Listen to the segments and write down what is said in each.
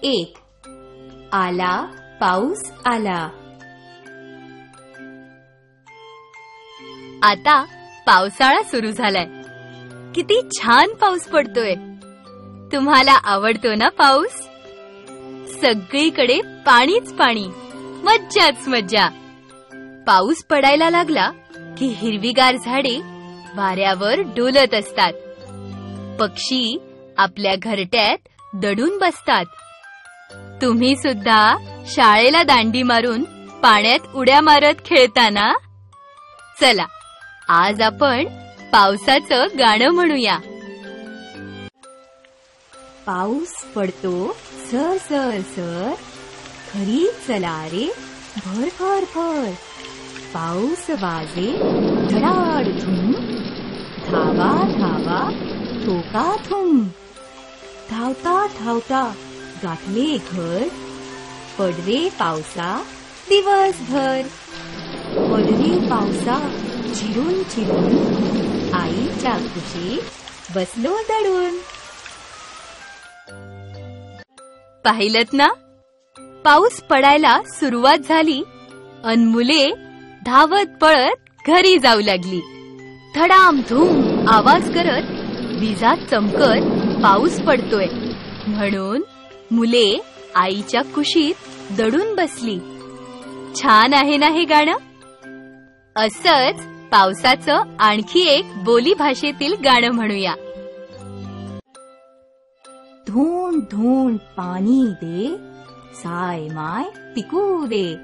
1. आला पाऊस आला. आता पावसाळा सुरू झालाय. किती छान पाऊस पडतोय. तुम्हाला आवडतो ना पाऊस? सगळीकडे पाणीच पाणी, मज्जाच मज्जा. पाऊस पडायला लागला की हिरवीगार झाडे वाऱ्यावर डोलत असतात. पक्षी आपल्या घरट्यात दडून बसतात. तुम्ही सुद्धा शाळेला दांडी मारून पाण्यात उड्या मारत खेळता ना? चला, आज आपण पावसाचं गाणं म्हणूया. पाऊस पडतो सर सर सर, खरी चला रे भर भर भर. पाऊस वाजे धडाडधूम, धावा धावा ठोका थुम. धावता धावता गाठले घर, पडरे पावसा दिवसभर. पडरे पावसा चिरून चिरून, आईच्या कुशीत बसलो दडून. पाहिलत ना? पाऊस पडायला सुरुवात झाली अन मुले धावत पळत घरी जाऊ लागली. धडामधूम आवाज करत, विजा चमकत पाऊस पडतोय म्हणून मुले आईच्या कुशीत दडून बसली. छान आहे ना हे गाणं? असंच पावसाचं आणखी एक बोली भाषेतील गाणं म्हणूया. धोंड धोंड पाणी दे, साय माय पिकू दे.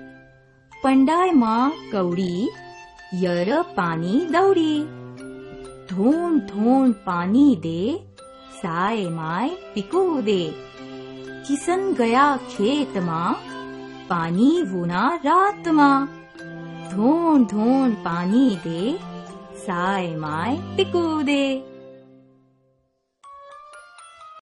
पंडाय मा कवडी, यर पाणी दौडी. धोंड धोंड पाणी दे, साय माय पिकू दे. किसन गया खेत मा, पाणी वुना रात मा. धोंड धोंड पाणी दे, साय माय पिकू दे.